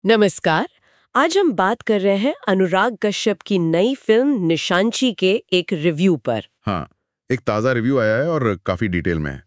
नमस्कार। आज हम बात कर रहे हैं अनुराग कश्यप की नई फिल्म निशांची के एक रिव्यू पर। हाँ, एक ताज़ा रिव्यू आया है और काफ़ी डिटेल में है।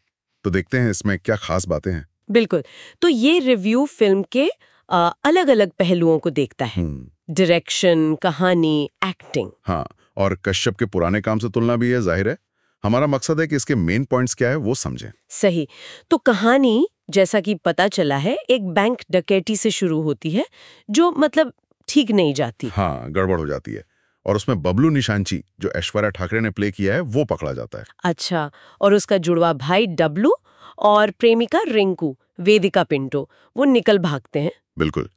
तो देखते हैं इसमें क्या खास बातें हैं। बिल्कुल। तो ये रिव्यू फिल्म के अलग-अलग पहलुओं को देखता है। डायरेक्शन, कहानी, एक्टिंग। हाँ, और कश्यप के पुराने काम से तुलना भी है, जाहिर है। हमारा मकसद है कि इसके मेन पॉइंट्स क्या है वो समझें। सही। तो कहानी, जैसा कि पता चला है, एक बैंक डकैती से शुरू होती है जो मतलब ठीक नहीं जाती। हाँ, गड़बड़ हो जाती है। और उसमें बबलू निशांची, जो ऐश्वर्या ठाकरे ने प्ले किया है, वो पकड़ा जाता है। अच्छा, और उसका जुड़वा भाई डब्लू और प्रेमिका रिंकू, वेदिका पिंटो, वो निकल भागते हैं। बिल्कुल।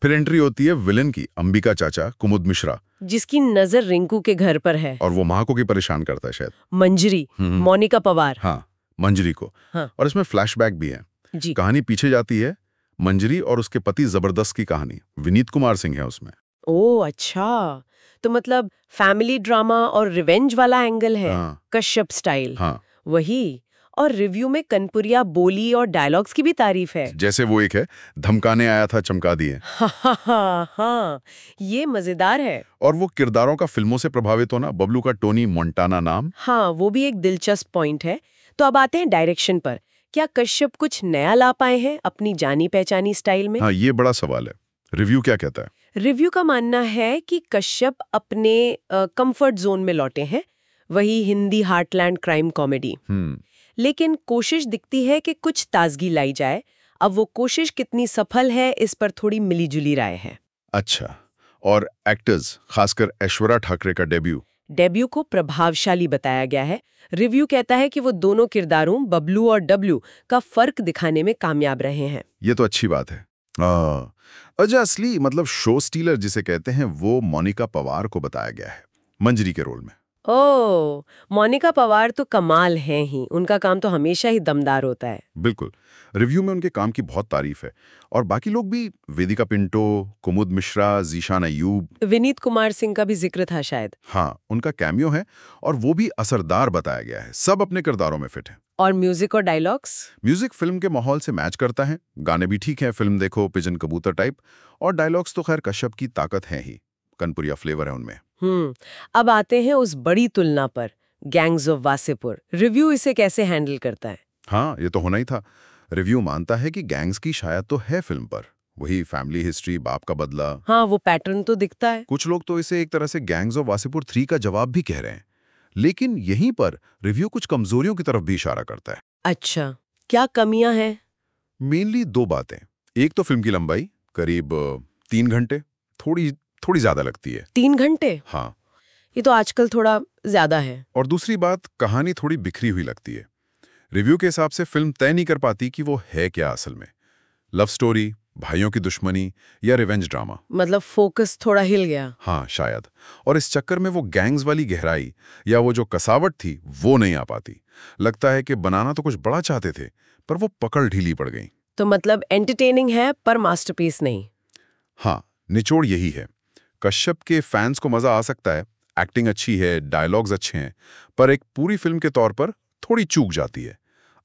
फिर एंट्री होती है विलन की, अंबिका चाचा कुमुद मिश्रा, जिसकी नजर रिंकू के घर पर है। और वो माँ को की परेशान करता है शायद। मंजरी, मोनिका पवार। हाँ, मंजरी को। हाँ। और इसमें फ्लैशबैक भी है। जी। कहानी पीछे जाती है। मंजरी और उसके पति जबरदस्त की कहानी, विनीत कुमार सिंह है उसमें। ओह अच्छा, तो मतलब फैमिली ड्रामा और रिवेंज वाला एंगल है। हाँ। कश्यप स्टाइल। हाँ, वही। और रिव्यू में कनपुरिया बोली और डायलॉग्स की भी तारीफ है। जैसे वो एक है, धमकाने आया था चमका दिए। हाँ, ये मजेदार है। और वो किरदारों का फिल्मों से प्रभावित होना, बबलू का टोनी मोंटाना नाम। हाँ, वो भी एक दिलचस्प पॉइंट है। तो अब आते हैं डायरेक्शन पर। क्या कश्यप कुछ नया ला पाए हैं अपनी जानी पहचानी स्टाइल में? हाँ, ये बड़ा सवाल है। रिव्यू क्या कहता है? रिव्यू का मानना है कि कश्यप अपने कंफर्ट जोन में लौटे हैं, वही हिंदी हार्टलैंड क्राइम कॉमेडी। लेकिन कोशिश दिखती है कि कुछ ताजगी लाई जाए। अब वो कोशिश कितनी सफल है, इस पर थोड़ी मिलीजुली राय है। अच्छा, और एक्टर्स, खासकर ऐश्वर्या ठाकरे का डेब्यू को प्रभावशाली बताया गया है। रिव्यू कहता है कि वो दोनों किरदारों बबलू और डब्लू का फर्क दिखाने में कामयाब रहे हैं। ये तो अच्छी बात है। अच्छा, असली मतलब शो स्टीलर जिसे कहते हैं, वो मोनिका पवार को बताया गया है मंजरी के रोल में। ओह, मोनिका पवार तो कमाल हैं ही। उनका काम तो हमेशा ही दमदार होता है। बिल्कुल। रिव्यू में उनके काम की बहुत तारीफ है। और बाकी लोग भी, वेदिका पिंटो, कुमुद मिश्रा, जीशान अयूब। विनीत कुमार सिंह का भी जिक्र था शायद। हाँ, उनका कैमियो है और वो भी असरदार बताया गया है। सब अपने किरदारों में फिट है। और म्यूजिक और डायलॉग्स? म्यूजिक फिल्म के माहौल से मैच करता है। गाने भी ठीक है, फिल्म देखो पिजन कबूतर टाइप। और डायलॉग्स तो खैर कश्यप की ताकत है ही, कनपुरिया फ्लेवर है उनमें। अब आते हैं उस बड़ी तुलना पर, गैंग्स ऑफ वासेपुर। रिव्यू इसे कैसे हैंडल करता है? हाँ, ये तो होना ही था। रिव्यू मानता है कि गैंग्स की शायद तो है फिल्म पर, वही फैमिली हिस्ट्री, बाप का बदला। हाँ, वो पैटर्न तो दिखता है। कुछ लोग तो इसे एक तरह से गैंग्स ऑफ वासेपुर 3 का जवाब भी कह रहे हैं। लेकिन यहीं पर रिव्यू कुछ कमजोरियों की तरफ भी इशारा करता है। अच्छा, क्या कमियां हैं? मेनली दो बातें। एक तो फिल्म की लंबाई, करीब 3 घंटे, थोड़ी थोड़ी ज्यादा लगती है। 3 घंटे? हाँ। ये तो आजकल थोड़ा ज्यादा है। और दूसरी बात, कहानी थोड़ी बिखरी हुई लगती है। रिव्यू के हिसाब से फिल्म तय नहीं कर पाती कि वो है क्या असल में, लव स्टोरी, भाइयों की दुश्मनी, या रिवेंज ड्रामा। मतलब फोकस थोड़ा हिल गया। हाँ, शायद। और इस चक्कर में वो गैंग्स वाली गहराई या वो जो कसावट थी वो नहीं आ पाती। लगता है कि बनाना तो कुछ बड़ा चाहते थे, पर वो पकड़ ढीली पड़ गई। तो मतलब एंटरटेनिंग है पर मास्टरपीस नहीं। हाँ, निचोड़ यही है। कश्यप के फैंस को मजा आ सकता है, एक्टिंग अच्छी है, डायलॉग्स अच्छे हैं, पर एक पूरी फिल्म के तौर पर थोड़ी चूक जाती है।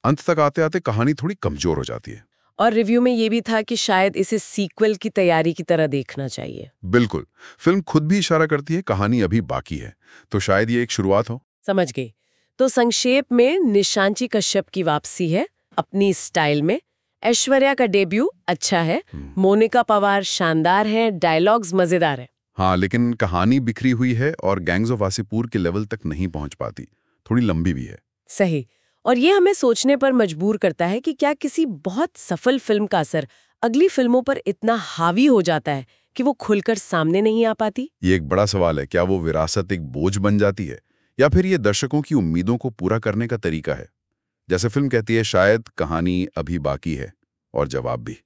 अंत तक आते आते कहानी थोड़ी कमजोर हो जाती है। और रिव्यू में ये भी था कि शायद इसे सीक्वल की तैयारी की तरह देखना चाहिए। बिल्कुल। फिल्म खुद भी इशारा करती है कहानी अभी बाकी है, तो शायद ये एक शुरुआत हो। समझ गई। तो संक्षेप में निशांची कश्यप की वापसी है अपनी स्टाइल में। ऐश्वर्या का डेब्यू अच्छा है, मोनिका पवार शानदार है, डायलॉग्स मजेदार है। हाँ, लेकिन कहानी बिखरी हुई है और गैंग्स ऑफ वासेपुर के लेवल तक नहीं पहुंच पाती, थोड़ी लंबी भी है। सही। और ये हमें सोचने पर मजबूर करता है कि क्या किसी बहुत सफल फिल्म का असर अगली फिल्मों पर इतना हावी हो जाता है कि वो खुलकर सामने नहीं आ पाती? ये एक बड़ा सवाल है। क्या वो विरासत एक बोझ बन जाती है, या फिर ये दर्शकों की उम्मीदों को पूरा करने का तरीका है? जैसे फिल्म कहती है, शायद कहानी अभी बाकी है, और जवाब भी।